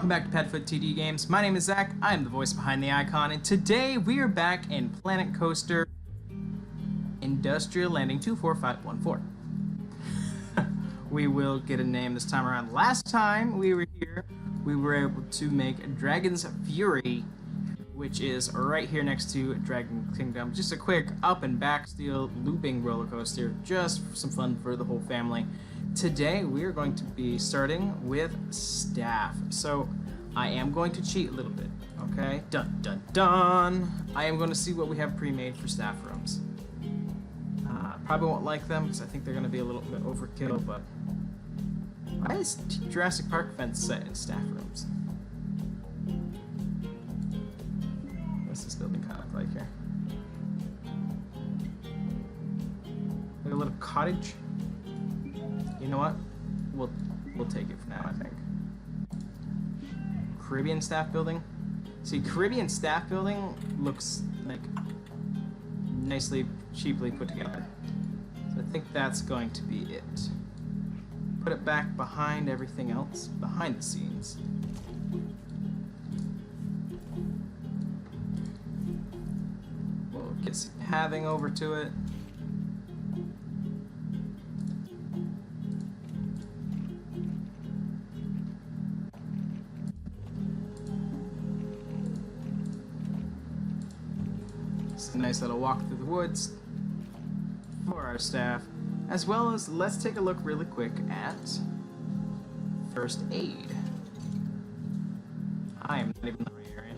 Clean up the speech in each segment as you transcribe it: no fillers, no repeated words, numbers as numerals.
welcome back to PadfootTD Games. My name is Zach, I am the voice behind the icon, and today we are back in Planet Coaster Industrial Landing 24514. We will get a name this time around. Last time we were here, we were able to make Dragon's Fury, which is right here next to Dragon Kingdom. Just a quick up and back steel looping roller coaster, just for some fun for the whole family. Today we are going to be starting with staff. So I am going to cheat a little bit, okay? Dun dun dun! I am going to see what we have pre-made for staff rooms. Probably won't like them because I think they're going to be a little bit overkill, but why is Jurassic Park fence set in staff rooms? What's this building kind of look like here? Like a little cottage? You know what? We'll take it for now, I think. Caribbean staff building? See, Caribbean staff building looks like nicely, cheaply put together. So I think that's going to be it. Put it back behind everything else, behind the scenes. We'll get some pathing over to it. It's a nice little walk through the woods for our staff, as well as let's take a look really quick at first aid. I am not even in the right area.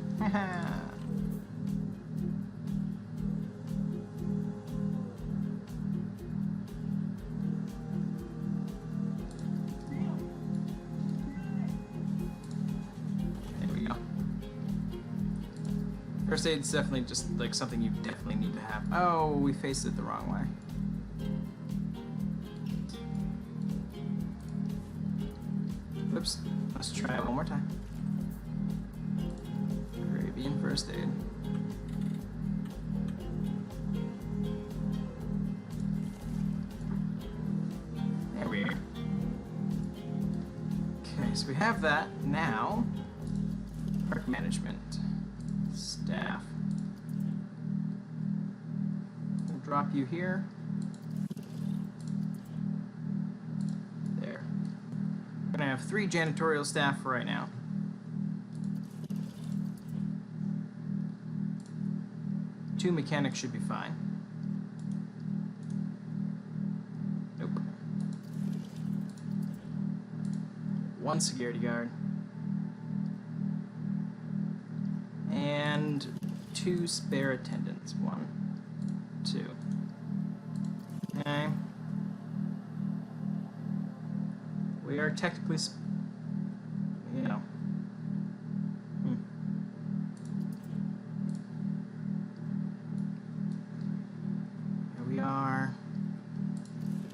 First aid's definitely just like something you definitely need to have. Oh, we faced it the wrong way. Oops. Let's try it one more time. Caribbean first aid. There we are. Okay, so we have that. Now, park management. Staff. We'll drop you here. There. We're gonna have 3 janitorial staff for right now. Two mechanics should be fine. Nope. 1 security guard. And 2 spare attendants. 1, 2. Okay. We are technically, you know. Here we are.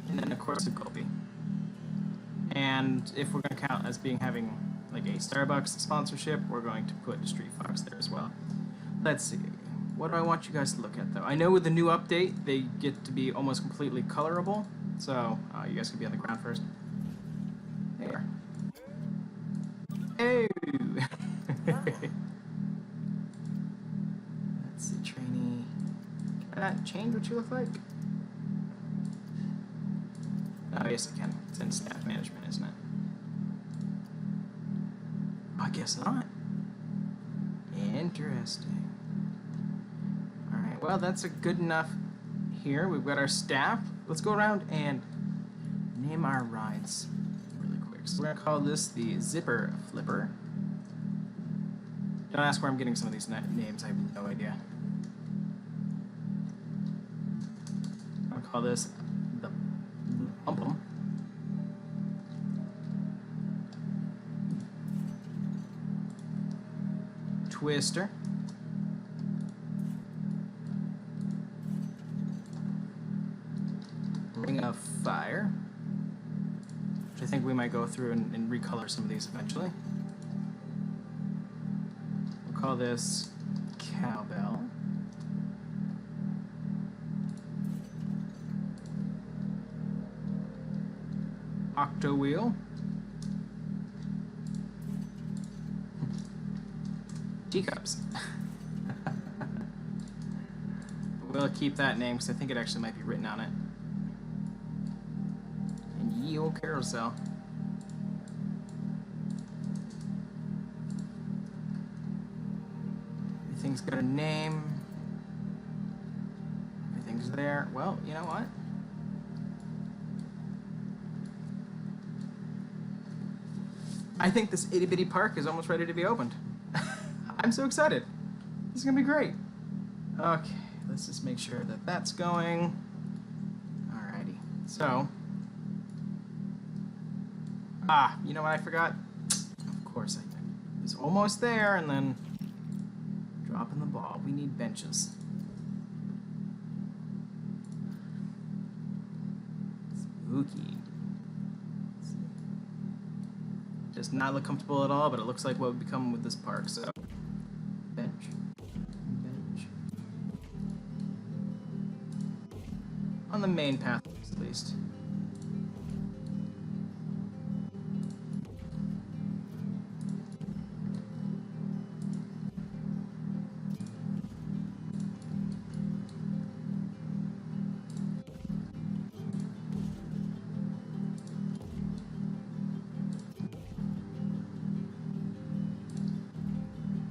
And then of course the Goldie. And if we're going to count as having like a Starbucks sponsorship, we're going to put Street Fox there as well. Let's see. What do I want you guys to look at, though? I know with the new update, they get to be almost completely colorable. So, you guys can be on the ground first. There. Hey! Let's see, trainee. Can I not change what you look like? Oh, yes, I can. It's in staff management, isn't it? I guess not. Interesting. Alright, well, that's a good enough here. We've got our staff. Let's go around and name our rides really quick. So we're going to call this the Zipper Flipper. Don't ask where I'm getting some of these names. I have no idea. I'm going to call this the Bum-Bum. Twister. Ring of Fire, which I think we might go through and recolor some of these eventually. We'll call this Cowbell. Octo Wheel. Teacups. We'll keep that name because I think it actually might be written on it. And ye old carousel. Everything's got a name. Everything's there. Well, you know what? I think this itty bitty park is almost ready to be opened. I'm so excited. This is gonna be great. Okay, let's just make sure that that's going. Alrighty. So, you know what I forgot? Of course I did. It's almost there, and then dropping the ball. We need benches. Spooky. Does not look comfortable at all, but it looks like what would become with this park, so. Bench. Bench. On the main path, at least.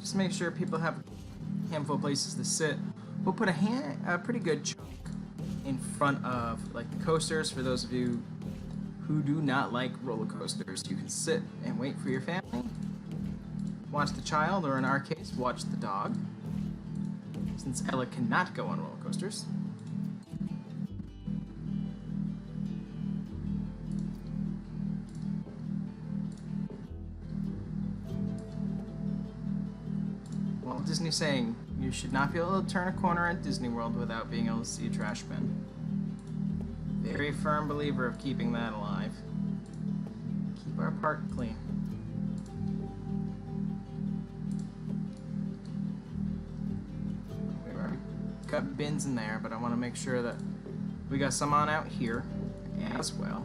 Just make sure people have a handful of places to sit. We'll put a pretty good chunk in front of like the coasters for those of you who do not like roller coasters. You can sit and wait for your family, watch the child, or in our case, watch the dog, since Ella cannot go on roller coasters. Walt Disney saying you should not be able to turn a corner at Disney World without being able to see a trash bin. Very firm believer of keeping that alive. Keep our park clean. We've already got bins in there, but I want to make sure that we got some on out here as well.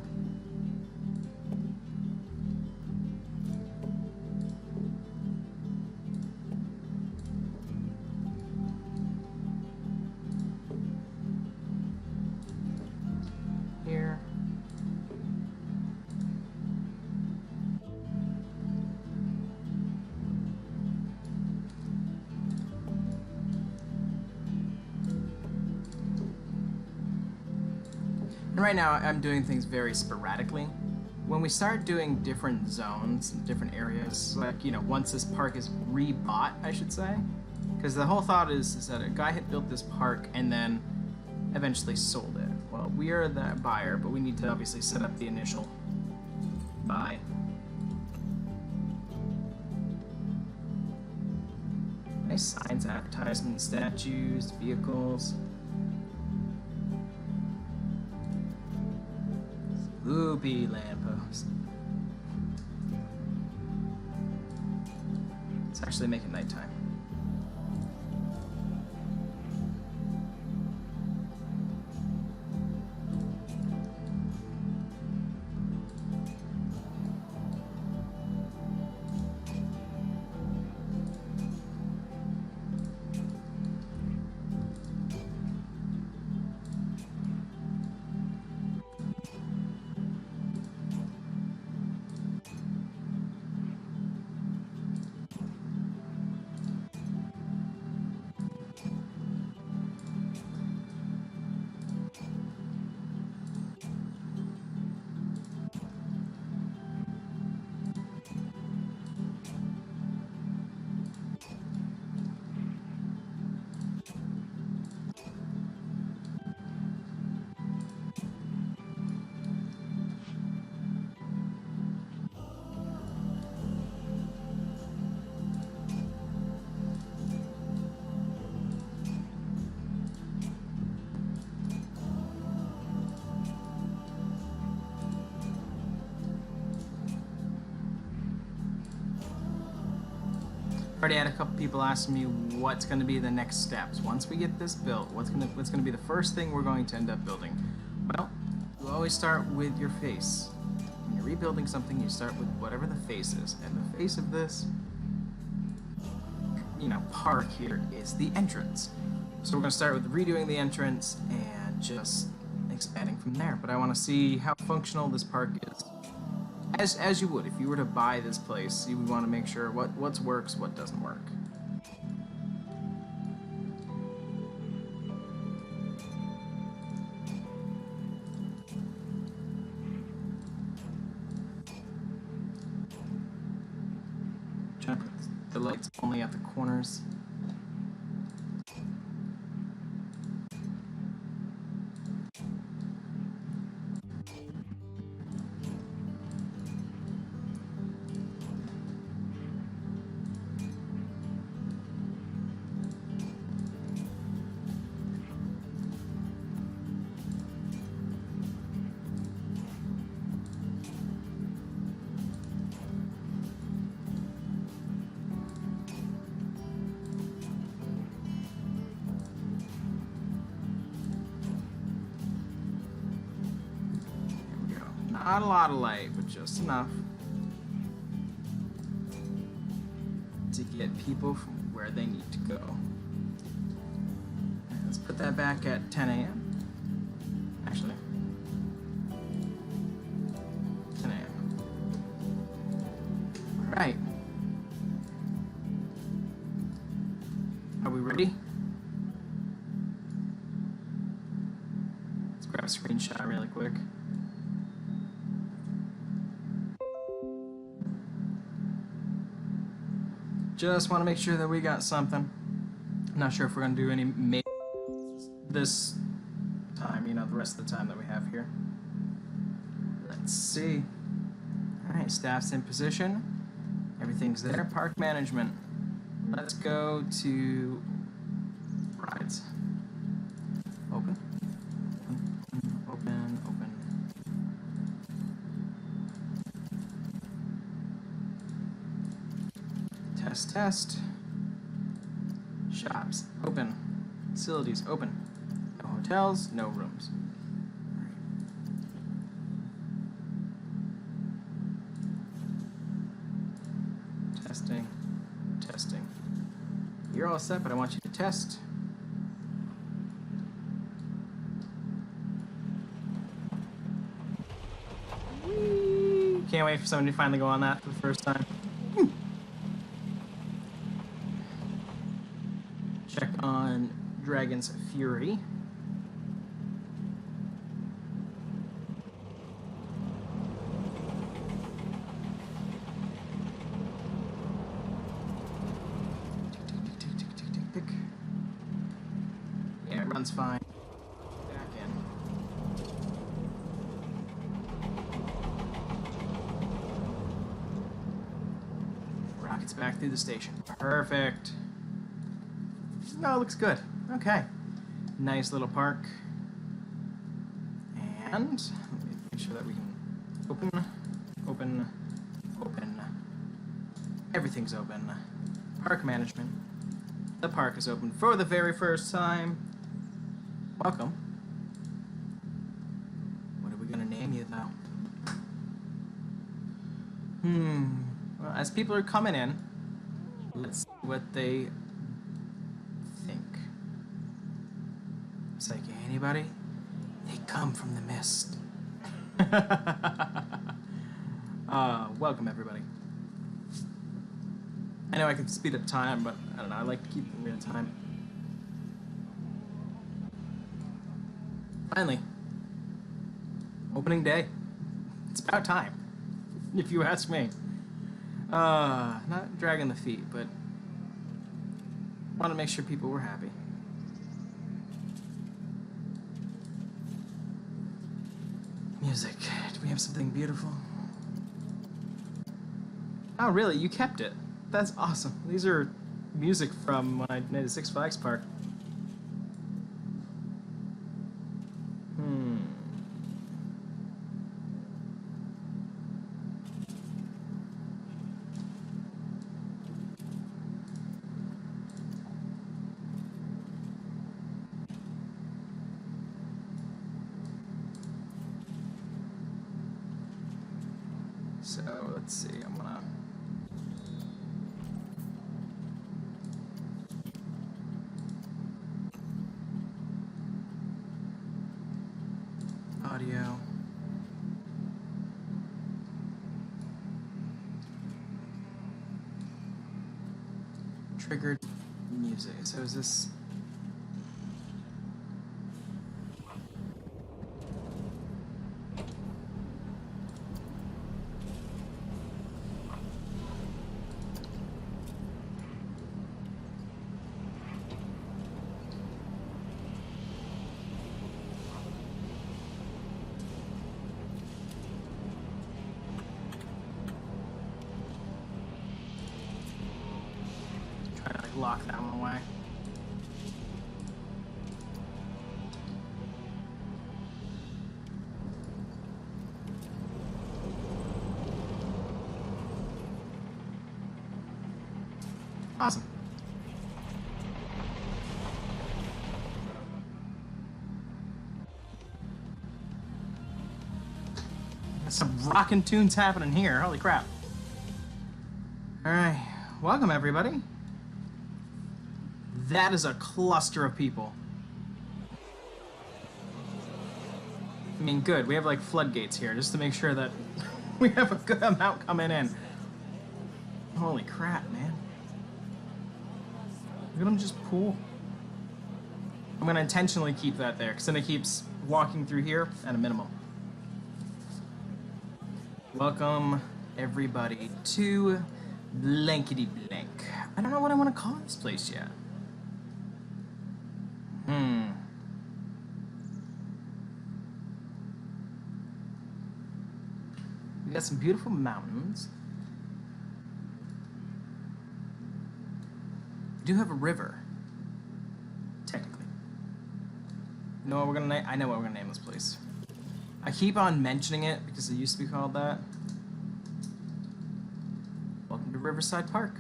Here. And right now I'm doing things very sporadically. When we start doing different zones and different areas, like, you know, once this park is rebought, I should say, because the whole thought is that a guy had built this park and then eventually sold it. Well, we are that buyer, but we need to obviously set up the initial buy. Nice signs, advertisements, statues, vehicles. Spoopy lamppost. It's actually making nighttime. Already had a couple people asking me what's going to be the next steps once we get this built. What's going to be the first thing we're going to end up building? Well, you always start with your face. When you're rebuilding something, you start with whatever the face is, and the face of this park here is the entrance. So we're going to start with redoing the entrance and just expanding from there. But I want to see how functional this park is. As you would, if you were to buy this place, you would want to make sure what works, what doesn't work. Trying to put the lights only at the corners. Not a lot of light, but just enough to get people from where they need to go. Let's put that back at 10 a.m. Actually, 10 a.m. All right. Are we ready? Let's grab a screenshot really quick. Just want to make sure that we got something. I'm not sure if we're going to do any this time, the rest of the time that we have here. Let's see. Alright, staff's in position. Everything's there. Park management. Let's go to rides. Open. Open. Test. Shops, open. Facilities, open. No hotels, no rooms. Testing. You're all set, but I want you to test. Whee! Can't wait for somebody to finally go on that for the first time. Check on Dragon's Fury. Tick. Yeah, it runs fine. Back in. Rockets back through the station. Perfect. No, it looks good. Okay. Nice little park. And let me make sure that we can open. Everything's open. Park management. The park is open for the very first time. Welcome. What are we gonna name you though? Well, as people are coming in, let's see what they think. It's like, anybody? They come from the mist. Welcome everybody. I know I can speed up time, but I don't know, I like to keep it in real time. Finally. Opening day. It's about time, if you ask me. Not dragging the feet, but want to make sure people were happy. Music. Do we have something beautiful? Oh, really? You kept it. That's awesome. These are music from when I made a Six Flags park. So let's see, I'm gonna audio. Triggered music. So is this... lock that one away. Awesome. There's some rockin' tunes happening here. Holy crap. Alright, welcome everybody. That is a cluster of people. I mean, good. We have like floodgates here just to make sure that we have a good amount coming in. Holy crap, man. Look at them just pool. I'm going to intentionally keep that there because then it keeps walking through here at a minimum. Welcome, everybody, to Blankety Blank. I don't know what I want to call this place yet. We got some beautiful mountains. We do have a river, technically. You know what we're gonna name? I know what we're gonna name this place. I keep on mentioning it because it used to be called that. Welcome to Riverside Park.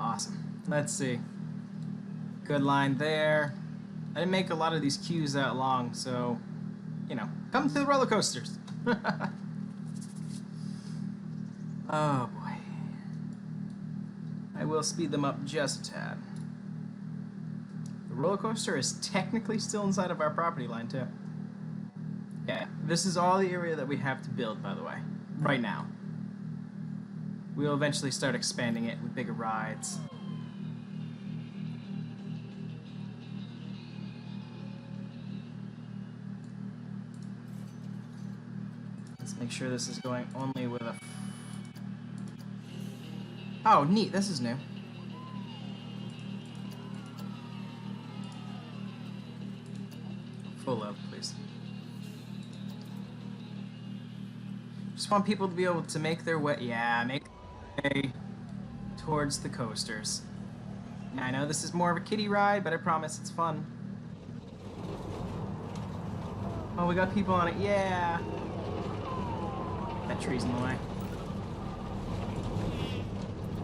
Awesome. Let's see. Good line there. I didn't make a lot of these queues that long, so, you know, come to the roller coasters. Oh boy. I will speed them up just a tad. The roller coaster is technically still inside of our property line, too. Yeah, this is all the area that we have to build, by the way, right now. We'll eventually start expanding it with bigger rides. Let's make sure this is going only with a... Oh, neat, this is new. Full up, please. Just want people to be able to make their way... Yeah, make their way towards the coasters. Now, I know this is more of a kiddie ride, but I promise it's fun. Oh, we got people on it. Yeah! That tree's in the way.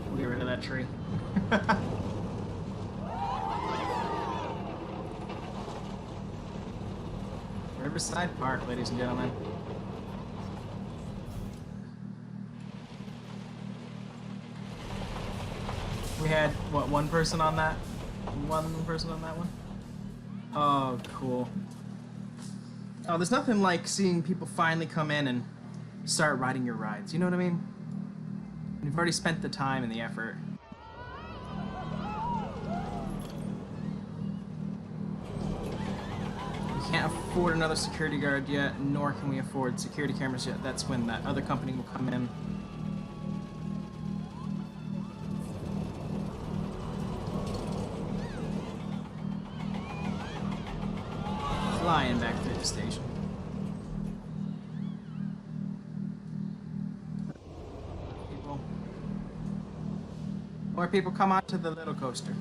We'll get rid of that tree. Riverside Park, ladies and gentlemen. We had, what, one person on that? One person on that one? Oh, cool. Oh, there's nothing like seeing people finally come in and start riding your rides. You know what I mean? You've already spent the time and the effort. We can't afford another security guard yet, nor can we afford security cameras yet. That's when that other company will come in. Flying back through the station. More people come onto the little coaster.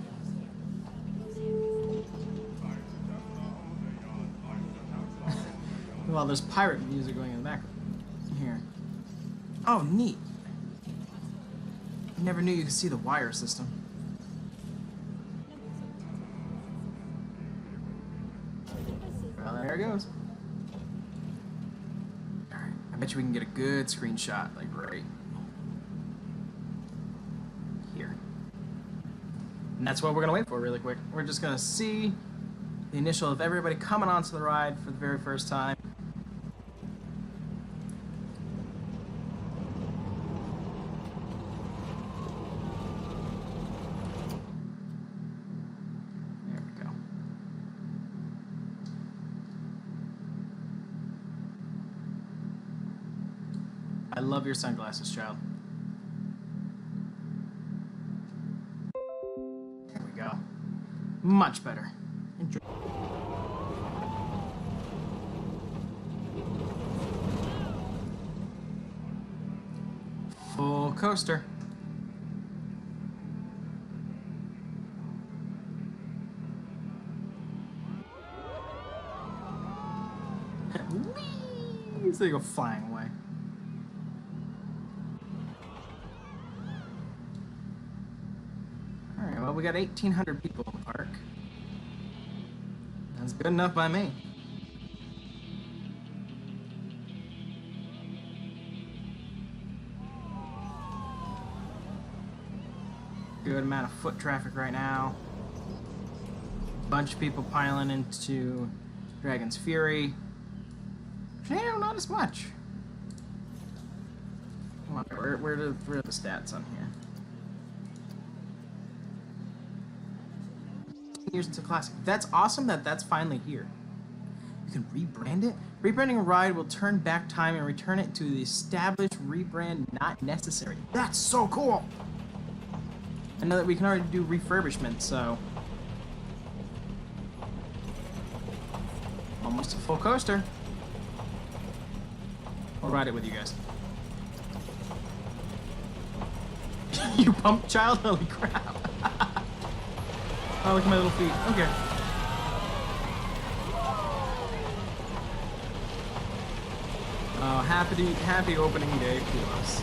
Well, there's pirate music going in the background. Here. Oh, neat. I never knew you could see the wire system. Well, there it goes. Alright, I bet you we can get a good screenshot, like right here. And that's what we're gonna wait for really quick. We're just gonna see the initial of everybody coming onto the ride for the very first time. There we go. I love your sunglasses, child. There we go. Much better. Enjoy. Full coaster. Whee! So you go flying away. Alright, well, we got 1,800 people in the park. That's good enough by me. Good amount of foot traffic right now. Bunch of people piling into Dragon's Fury. Yeah, not as much. Where are the stats on here? Years into classic. That's awesome that that's finally here. You can rebrand it. Rebranding a ride will turn back time and return it to the established rebrand not necessary. That's so cool. I know that we can already do refurbishment, so almost a full coaster. I'll ride it with you guys. You pump child? Holy crap. Oh, look at my little feet. Okay. Oh, happy opening day to us.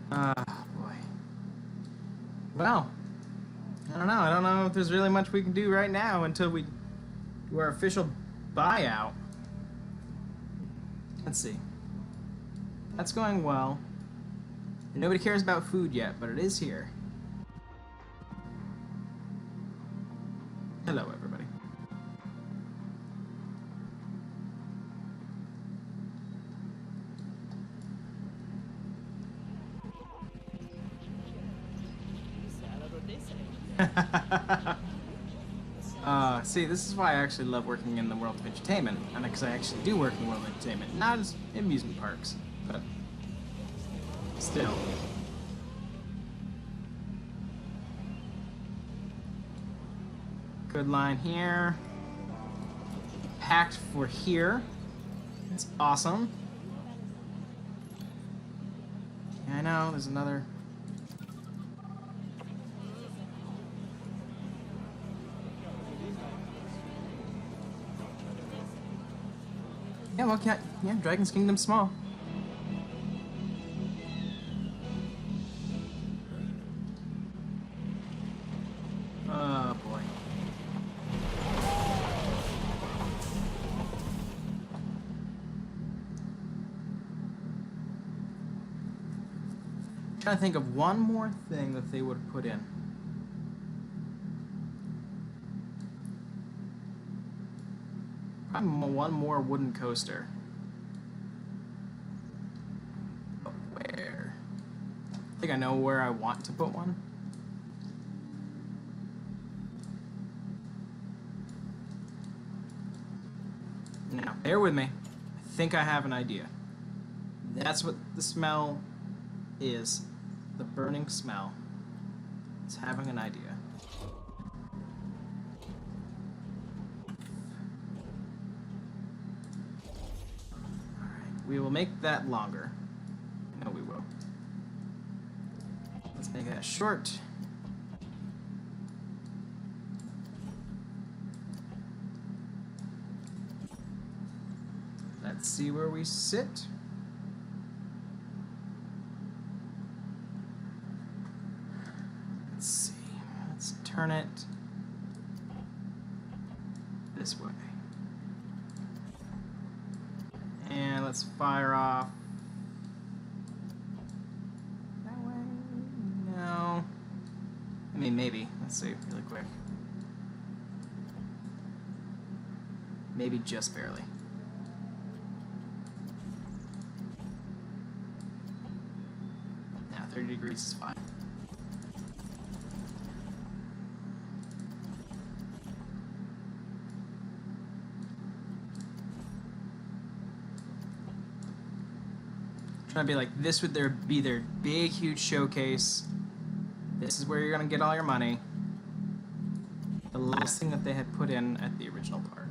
Boy. Well, I don't know if there's really much we can do right now until we do our official buyout. Let's see. That's going well. And nobody cares about food yet, but it is here. Hello, everybody. See, this is why I actually love working in the world of entertainment, and because I actually do work in the world of entertainment, not as amusement parks, but still. Good line here. Packed for here. It's awesome. Yeah, I know, there's another. Yeah, well, yeah, Dragon's Kingdom's small. Oh, boy. I'm trying to think of one more thing that they would have put in. One more wooden coaster. But where? I think I know where I want to put one. Now, bear with me. I think I have an idea. That's what the smell is. The burning smell. It's having an idea. We will make that longer. No, we will. Let's make that short. Let's see where we sit. Let's turn it this way. And let's fire off that way. No. I mean, maybe. Let's see really quick. Maybe just barely. Yeah, 30 degrees is fine. Trying to be like, this would be their big, huge showcase. This is where you're going to get all your money. The last thing that they had put in at the original park.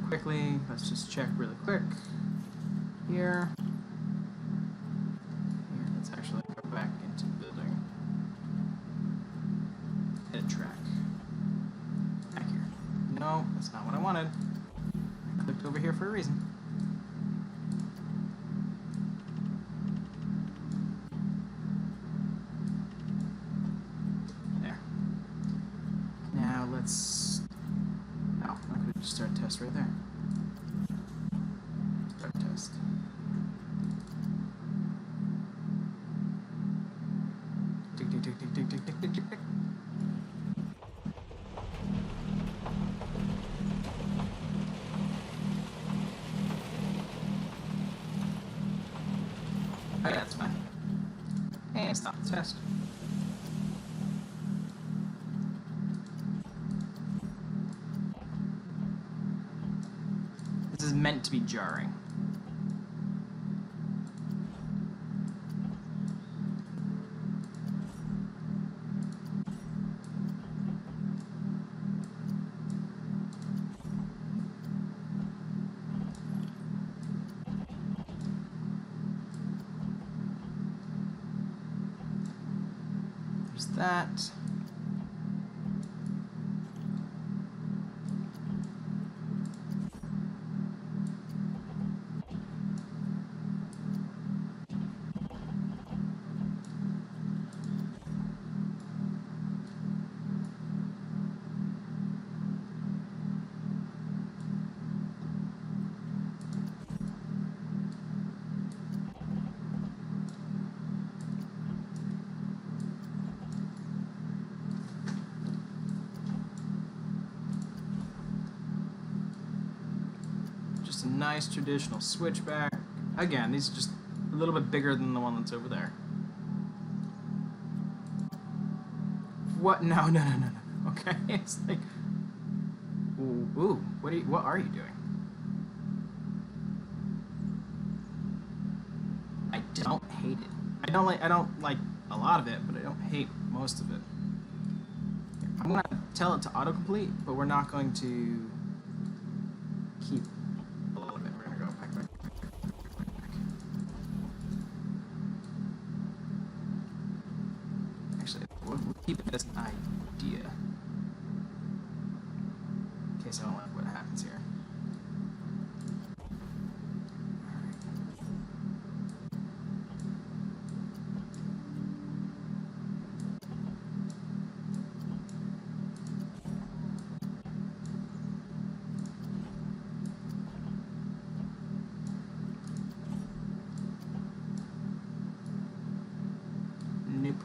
Quickly, let's just check really quick here. Let's actually go back into the building. Hit a track. Back here. No, that's not what I wanted. I clicked over here for a reason. There. Now let's... Oh, I could just start a test right there. Start test. Tick, tick, tick, tick, tick, tick, tick, tick, tick, tick. Oh, yeah, that's fine. And stop the test. This is meant to be jarring. There's that. Just a nice traditional switchback. Again, these are just a little bit bigger than the one that's over there. What? No, no, no, no, no. Okay, it's like, ooh, what are you doing? I don't hate it. I don't like a lot of it, but I don't hate most of it. I'm gonna tell it to autocomplete, but we're not going to keep a little bit. We're gonna go back. Actually, we'll keep it as an idea in case I don't like what happens here. Nope.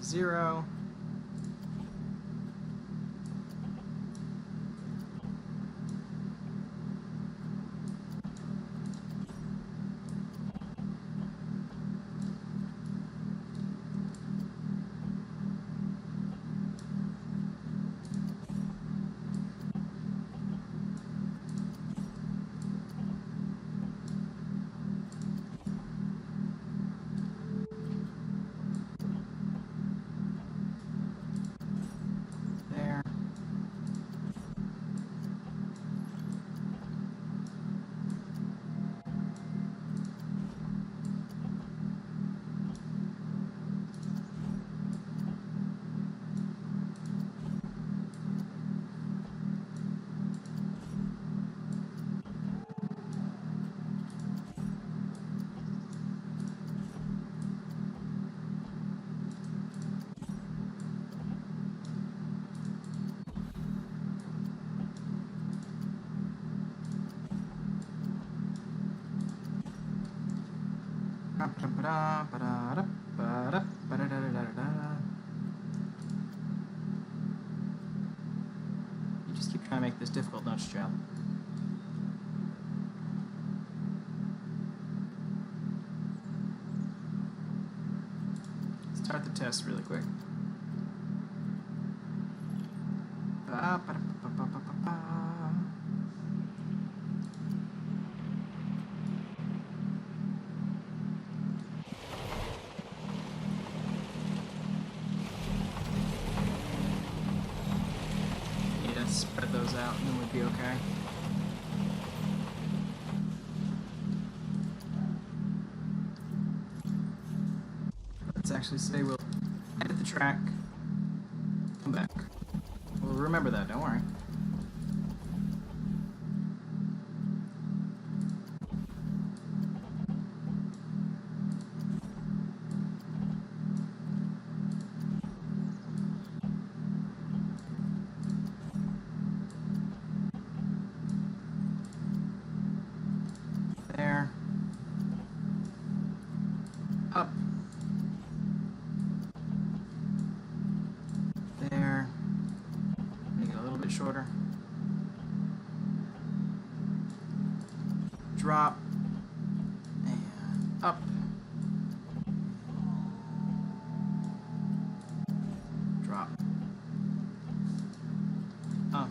0. There. You just keep trying to make this difficult, don't you, child? Start the test really quick. Spread those out and then we'd be okay. Let's actually say we'll edit the track, come back. We'll remember that, don't worry. There. Up. There. Make it a little bit shorter. Drop. And up. Drop. Up.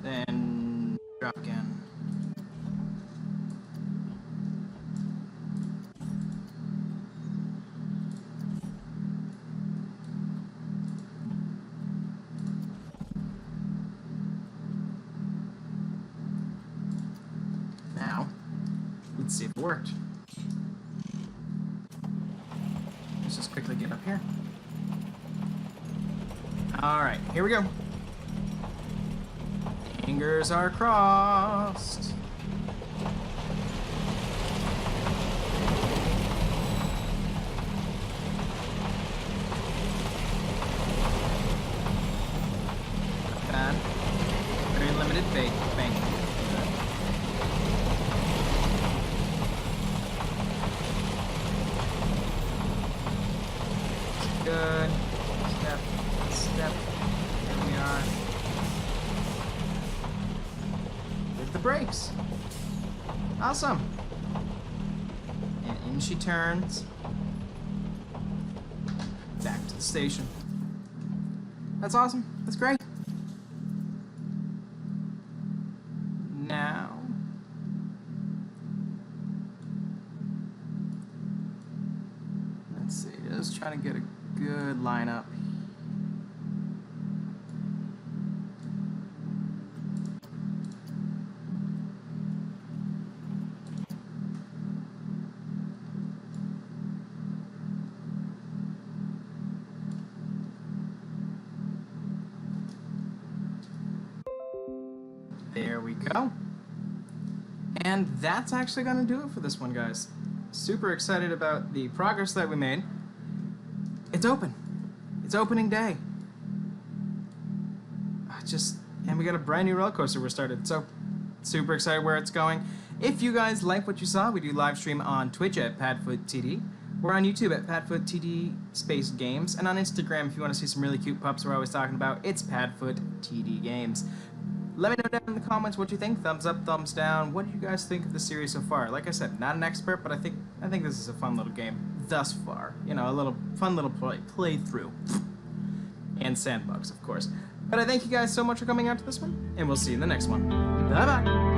Then drop again. Now, let's see if it worked. Let's just quickly get up here. Alright, here we go. Fingers are crossed. Not bad. Very limited banking. Good. Step. Here we are. With the brakes. Awesome. And in she turns. Back to the station. That's awesome. That's great. Now. Let's see. Just trying to get a good lineup. There we go. And that's actually going to do it for this one, guys. Super excited about the progress that we made. It's open. It's opening day. And we got a brand new roller coaster we're started. So super excited where it's going. If you guys like what you saw, we do live stream on Twitch at PadfootTD. We're on YouTube at PadfootTD Space Games, and on Instagram if you want to see some really cute pups we're always talking about, it's PadfootTD Games. Let me know down in the comments what you think. Thumbs up, thumbs down. What do you guys think of the series so far? Like I said, not an expert, but I think this is a fun little game thus far. You know, a little fun little playthrough. And sandbox, of course. But I thank you guys so much for coming out to this one, and we'll see you in the next one. Bye-bye!